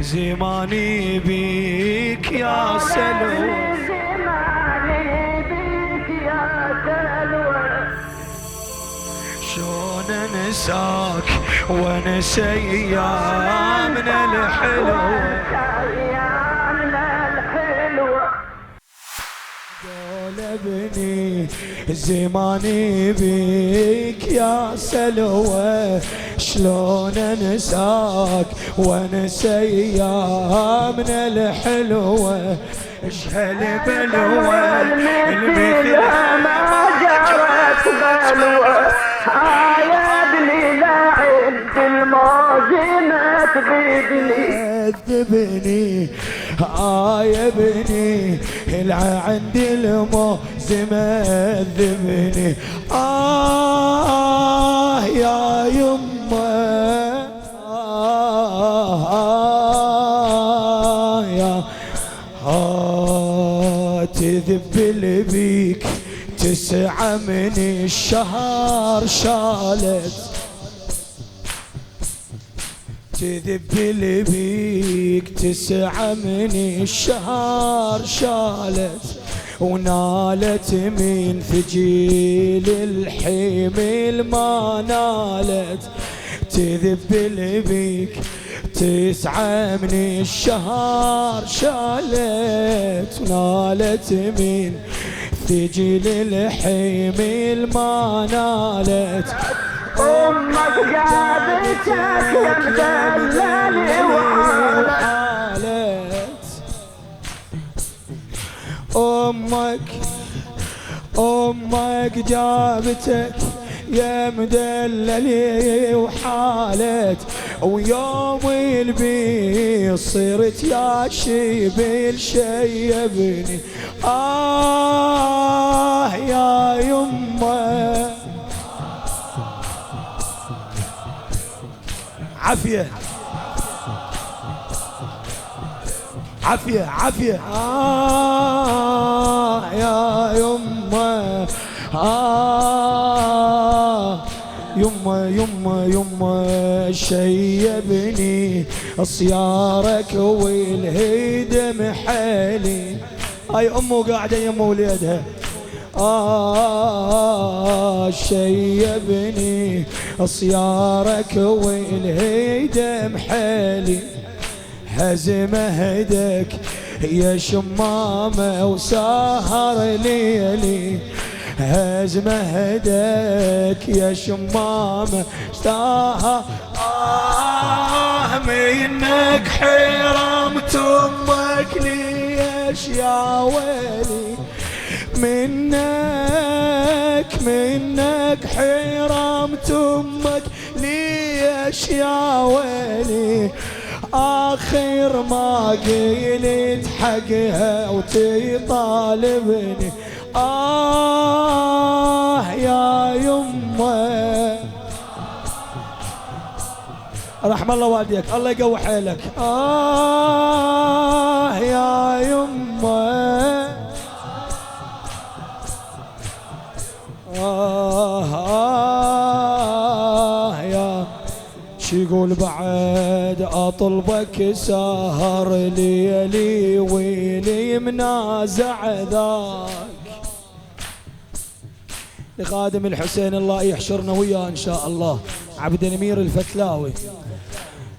زماني بيك يا سلوى، زماني بيك يا سلوى. شلون انساك وانسى ايامنا الحلوة، ايامنا الحلوة. قلبني زماني بيك يا سلوى، شلون انساك وانسى ايامنا الحلوة، ايش هالبلوى مثلها ما جرت بلوى. يا ابني لا عند الموت ما تغيبني. عذبني يا ابني، الع عندي الموز مذبني. يا يمه يا تذبل بيك 9 من الشهر شالت، تذبل بيك 9 من الشهر شالت، ونالت من ثقيل الحمل ما نالت. تذبل بيك 9 من الشهر شالت، ونالت من ثقيل الحمل ما نالت. امك جابتك يا مدلل وحالت. امك جابتك يا مدلل وحالت، ويوم البيض صرت يا شيبل شيبني. يا يمه عافية عافية عافية. يا يمه يمه شيبني صيارك والهيدم حالي. هاي امه قاعدة يم وليدها. شيبني صيارك والهيدم حالي، هزم هدك يا شمامة وسهر ليلي، هزم هدك يا شمامة سهر. منك حرمت امك ليش يا ويلي، منك حرمت امك ليش يا ويلي. اخر ما قلت حقها وتطالبني. يا يمه رحم الله والديك، الله يقوي حيلك. يا يمه يا شي يقول بعد اطلبك سهر ليلي ويلي منازع ذاك. لخادم الحسين الله يحشرنا وياه ان شاء الله، عبد الامير الفتلاوي،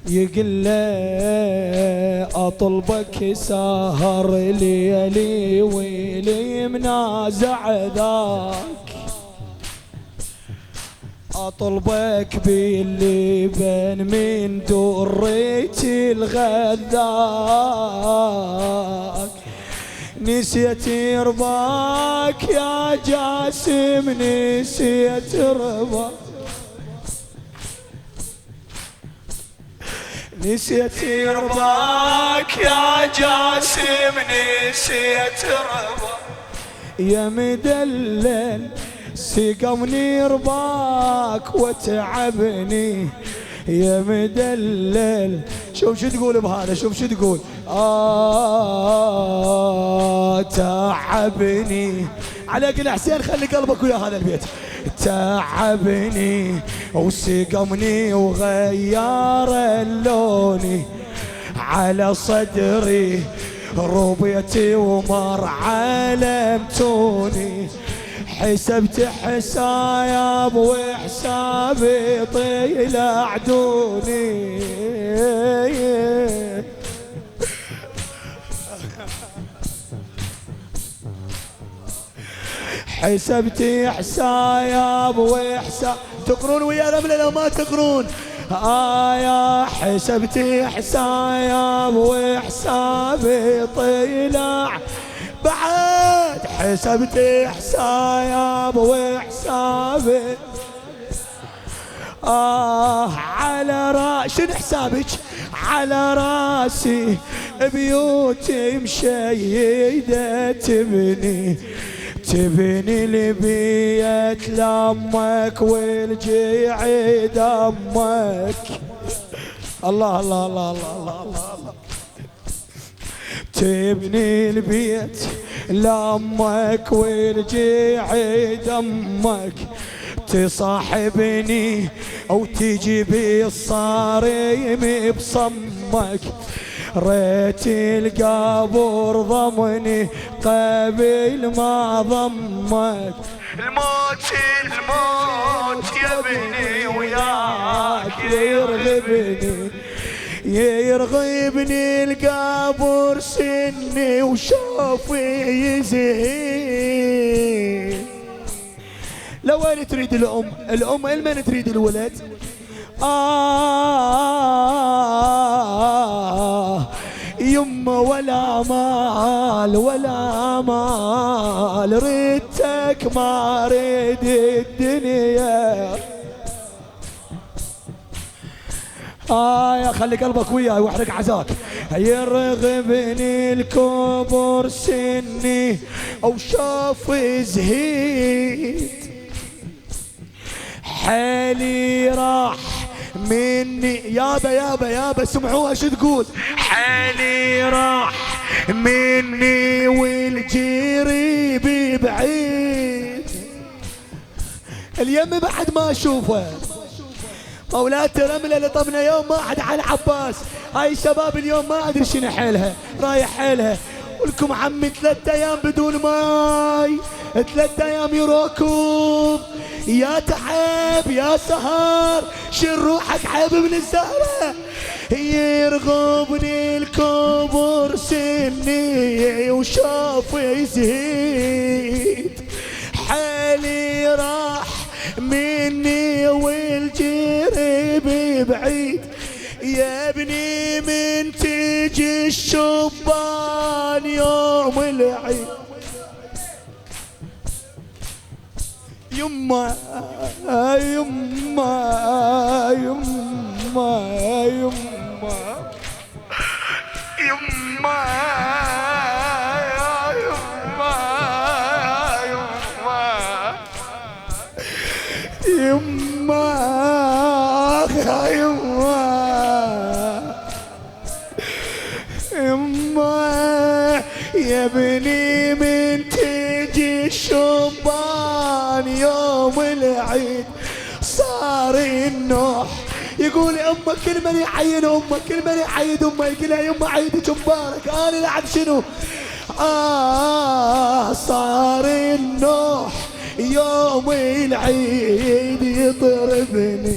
يقول له اطلبك سهر ليلي ويلي منازع ذاك، اطلبك باللبن من دريت الغذاك. نسيت رباك يا جاسم، نسيت رباك، نسيت رباك يا جاسم، نسيت رباك. يا مدلل سقمني رباك وتعبني، يا مدلل. شوف شو تقول بهذا، شوف شو تقول. تعبني عليك الحسين، خلي قلبك ويا هذا البيت. تعبني وسقمني وغير اللوني، على صدري ربيتي ومر علمتوني، حسبت حسايب وحسابي طيل عدوني. حسبتي حسايب وحساب، تقرون ويا رملة لو ما تقرون. يا حسبتي حسايب وحسابي طلع، بعد حسبتي حسايب وحسابي. على شنو حسابك؟ على راسي بيوتي مشيدة تبني البيت لامك والجيعي دمك. الله الله الله الله الله الله. تبني البيت لامك والجيعي دمك، تصاحبني او تجيب الصارم بصمك، ريت القبر ضمني قبل ما ضمك. الموت يبني وياك يرغبني القبر سني وشوفي يزهي. لو وين تريد الأم المن تريد الولد؟ يما ولا مال ريتك ما ريد الدنيا. يا خلي قلبك وياي واحرق عزاك. يرغبني الكبر سني او شاف زهيد، حالي راح مني. يابا سمعوها شو تقول؟ حالي راح مني والجريبي بعيد، اليم بعد ما اشوفه. مولات رملة لطبنا يوم ما عاد على عباس. هاي الشباب اليوم ما ادري شنو حيلها، رايح حيلها. ولكم عمي 3 ايام بدون ماي، 3 ايام يروكم. يا تعب يا سهر، شن روحك عيب من الزهرة. يرغبني الكبر سني وشاف يزيد، حالي راح مني والجريب بعيد. يا ابني من تجي الشبان يوم العيد. يما يما يما يما يما يما يما يا ابني من تجي الشبان يوم العيد صار النوح. يقول امك كل من يعين امك، كل من يعيد امه يقول لها يما عيدك مبارك. انا لعب شنو؟ صار النوح يوم العيد يطربني.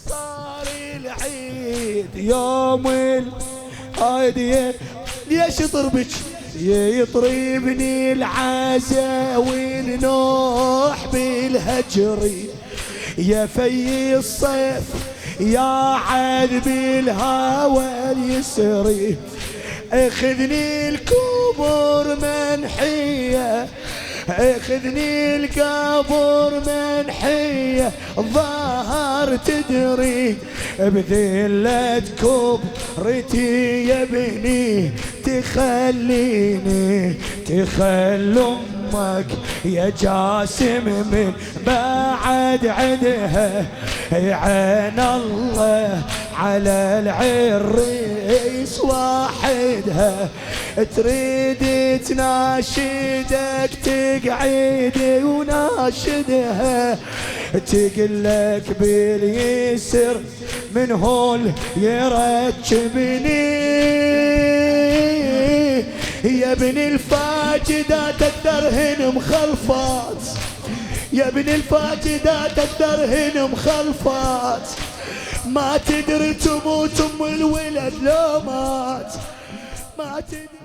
صار العيد يوم العيد ليش يطربك؟ يطربني العزا والنوح بالهجري. يا في الصيف يا عذب الهوى اليسري، اخذني الكبر منحية، اخذني القبر منحية. ظهر تدري بذلة كبرتي يا ابني، تخلي امك يا جاسم من بعد عدها. عين الله على العريس واحدها، تريد تناشدك تقعد وناشدها، تقلك باليسر من هول يركبني يا ابن الفاجدات الدرهن مخلفات يا ابن الفاجدات الدرهن مخلفات ما تدري تموت ام الولد لو مات ما تدري